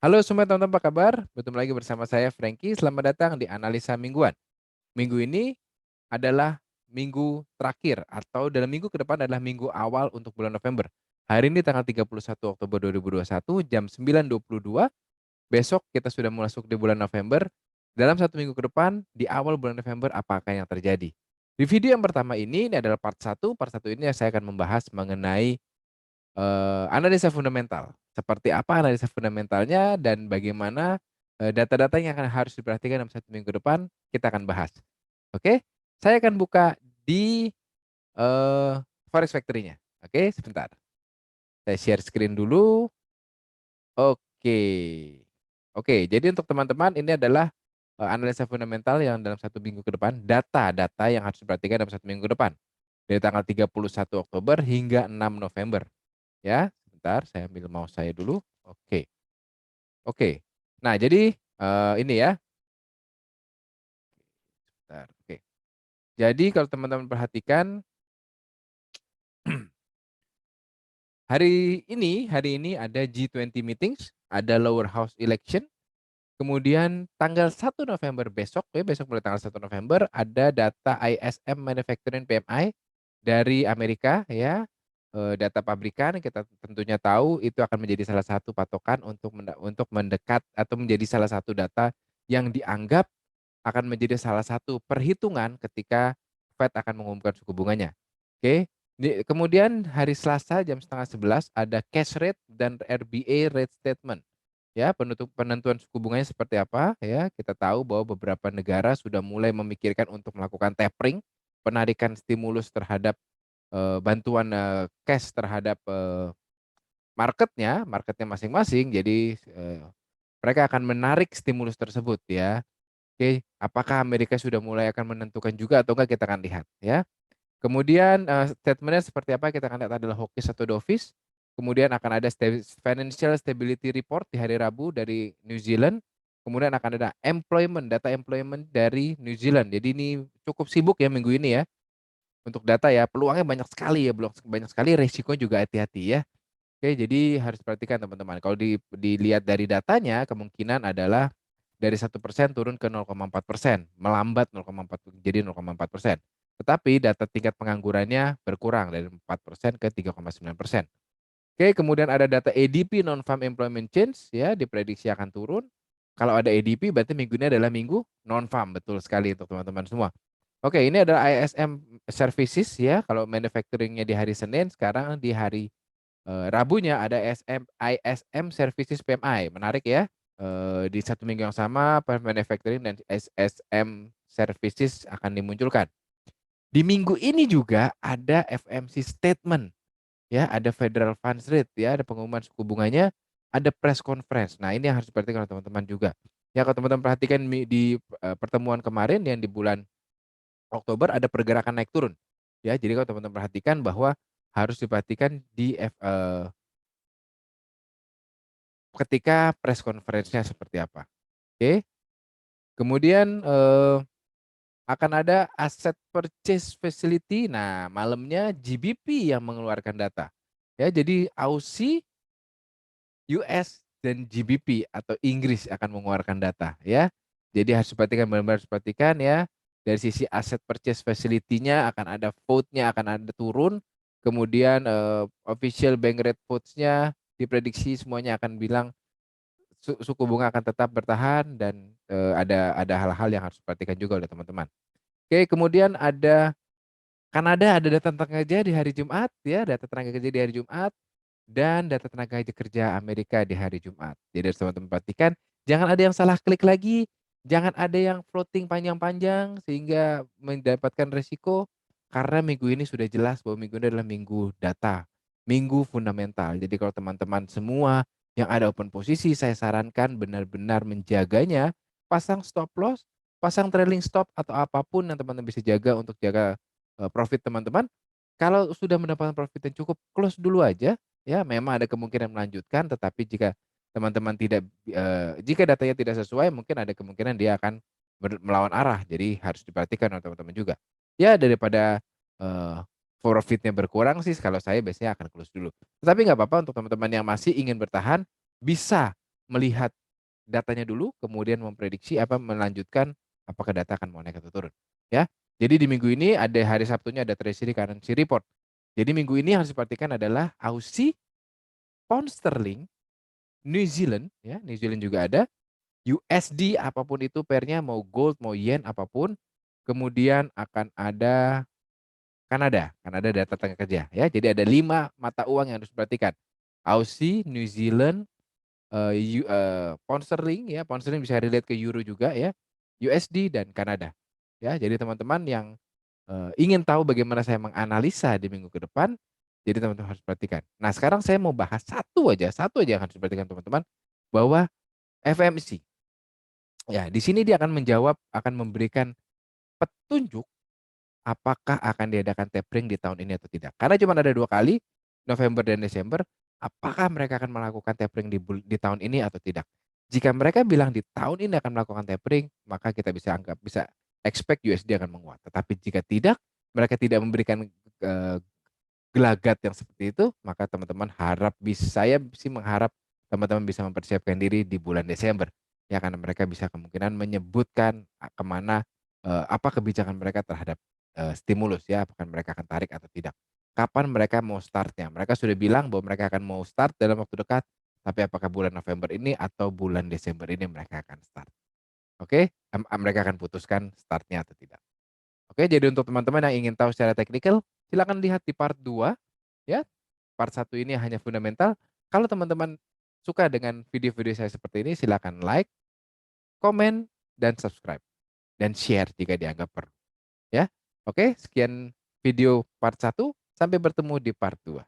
Halo semua teman-teman, apa kabar? Bertemu lagi bersama saya Frankie. Selamat datang di Analisa Mingguan. Minggu ini adalah minggu terakhir atau dalam minggu ke depan adalah minggu awal untuk bulan November. Hari ini tanggal 31 Oktober 2021 jam 9.22. Besok kita sudah masuk di bulan November. Dalam satu minggu ke depan, di awal bulan November, apakah yang terjadi? Di video yang pertama ini adalah part satu. Part satu ini saya akan membahas mengenai analisa fundamental. Seperti apa analisa fundamentalnya dan bagaimana, data-data yang harus diperhatikan dalam satu minggu depan, kita akan bahas. Oke? Saya akan buka di, eee, Forex Factory-nya. Oke, sebentar. Saya share screen dulu. Oke. Oke, jadi untuk teman-teman ini adalah, analisa fundamental yang dalam satu minggu ke depan, data-data yang harus diperhatikan dalam satu minggu ke depan. Dari tanggal 31 Oktober hingga 6 November. Ya, sebentar saya ambil mouse saya dulu. Oke oke. Nah jadi, ini ya, bentar, oke. Jadi kalau teman-teman perhatikan, hari ini ada G20 meetings, ada Lower House election, kemudian tanggal 1 November besok ya, besok mulai tanggal 1 November ada data ISM Manufacturing PMI dari Amerika ya, data pabrikan kita tentunya tahu itu akan menjadi salah satu patokan untuk mendekat atau menjadi salah satu data yang dianggap akan menjadi salah satu perhitungan ketika Fed akan mengumumkan suku bunganya. Oke, kemudian hari Selasa jam setengah 11 ada cash rate dan RBA rate statement. Ya, penentuan suku bunganya seperti apa ya, kita tahu bahwa beberapa negara sudah mulai memikirkan untuk melakukan tapering, penarikan stimulus terhadap, bantuan, cash terhadap, marketnya masing-masing. Jadi, mereka akan menarik stimulus tersebut ya. Oke, apakah Amerika sudah mulai akan menentukan juga atau enggak kita akan lihat ya. Kemudian, statement seperti apa kita akan lihat adalah hawkish atau dovish. Kemudian akan ada financial stability report di hari Rabu dari New Zealand. Kemudian akan ada data employment dari New Zealand. Jadi ini cukup sibuk ya minggu ini ya untuk data ya. Peluangnya banyak sekali ya, banyak sekali, resiko juga hati-hati ya. Oke, jadi harus perhatikan teman-teman. Kalau dilihat dari datanya, kemungkinan adalah dari 1% turun ke 0,4%, melambat 0,4 jadi 0,4%. Tetapi data tingkat penganggurannya berkurang dari 4% ke 3,9%. Oke, kemudian ada data ADP non-farm employment change ya, diprediksi akan turun. Kalau ada ADP berarti minggu ini adalah minggu non-farm, betul sekali untuk teman-teman semua. Oke, ini adalah ISM services ya, kalau manufacturing-nya di hari Senin, sekarang di hari Rabunya ada ISM Services PMI, menarik ya. Di satu minggu yang sama manufacturing dan SSM Services akan dimunculkan. Di minggu ini juga ada FMC statement ya, ada Federal Funds Rate ya, ada pengumuman suku bunganya, ada press conference. Nah, ini yang harus diperhatikan oleh teman-teman juga. Ya, kalau teman-teman perhatikan di, pertemuan kemarin yang di bulan Oktober ada pergerakan naik turun. Ya, jadi kalau teman-teman perhatikan bahwa harus diperhatikan ketika press conference-nya seperti apa, oke. Kemudian, akan ada Asset Purchase Facility. Nah, malamnya GBP yang mengeluarkan data. Ya, jadi Aussie, US, dan GBP atau Inggris akan mengeluarkan data ya. Jadi harus diperhatikan, benar-benar harus diperhatikan ya. Dari sisi Asset Purchase Facility-nya akan ada vote-nya akan ada turun, kemudian, official bank rate votes-nya diprediksi semuanya akan bilang suku bunga akan tetap bertahan dan, ada hal-hal yang harus diperhatikan juga oleh teman-teman. Oke, kemudian ada Kanada, ada data tenaga kerja di hari Jumat ya, data tenaga kerja di hari Jumat dan data tenaga kerja Amerika di hari Jumat. Jadi harus teman-teman perhatikan, jangan ada yang salah klik lagi, jangan ada yang floating panjang-panjang sehingga mendapatkan resiko, karena minggu ini sudah jelas bahwa minggu ini adalah minggu data, minggu fundamental. Jadi kalau teman-teman semua yang ada open posisi, saya sarankan benar-benar menjaganya, pasang stop loss, pasang trailing stop atau apapun yang teman-teman bisa jaga untuk jaga, profit teman-teman. Kalau sudah mendapatkan profit yang cukup, close dulu aja. Ya, memang ada kemungkinan melanjutkan, tetapi jika teman-teman jika datanya tidak sesuai, mungkin ada kemungkinan dia akan melawan arah. Jadi harus diperhatikan oleh teman-teman juga. Ya, daripada, eee, profitnya berkurang sih kalau saya biasanya akan close dulu. Tetapi nggak apa-apa untuk teman-teman yang masih ingin bertahan, bisa. melihat datanya dulu, kemudian memprediksi melanjutkan apakah data akan mau naik atau turun, ya. Jadi di minggu ini ada hari Sabtunya ada Treasury Currency Report. Jadi minggu ini yang harus diperhatikan adalah Aussie, Pound Sterling, New Zealand, ya, New Zealand juga ada, USD apapun itu pair-nya mau gold, mau yen, apapun. Kemudian akan ada Kanada data tenaga kerja, ya. Jadi ada 5 mata uang yang harus diperhatikan. Aussie, New Zealand, pound sterling ya, pound sterling bisa relate ke euro juga ya, USD dan Kanada. Ya, jadi teman-teman yang, ingin tahu bagaimana saya menganalisa di minggu ke depan, jadi teman-teman harus perhatikan. Nah, sekarang saya mau bahas satu aja yang harus diperhatikan teman-teman, bahwa FMC, ya di sini dia akan memberikan petunjuk apakah akan diadakan tapering di tahun ini atau tidak. Karena cuma ada 2 kali, November dan Desember, apakah mereka akan melakukan tapering di tahun ini atau tidak. Jika mereka bilang di tahun ini akan melakukan tapering, maka kita bisa expect USD akan menguat. Tetapi jika tidak, mereka tidak memberikan, eee, gelagat yang seperti itu, maka teman-teman saya sih mengharap teman-teman bisa mempersiapkan diri di bulan Desember. Ya, karena mereka bisa kemungkinan menyebutkan apa kebijakan mereka terhadap, stimulus ya, apakah mereka akan tarik atau tidak. Kapan mereka mau start-nya. Mereka sudah bilang bahwa mereka akan mau start dalam waktu dekat, tapi apakah bulan November ini atau bulan Desember ini mereka akan start. Oke, mereka akan putuskan start-nya atau tidak. Oke, jadi untuk teman-teman yang ingin tahu secara teknikal, silakan lihat di part 2 ya. Part 1 ini hanya fundamental. Kalau teman-teman suka dengan video-video saya seperti ini, silakan like, komen, dan subscribe. Dan share jika dianggap perlu, ya. Oke, sekian video part 1, sampai bertemu di part 2.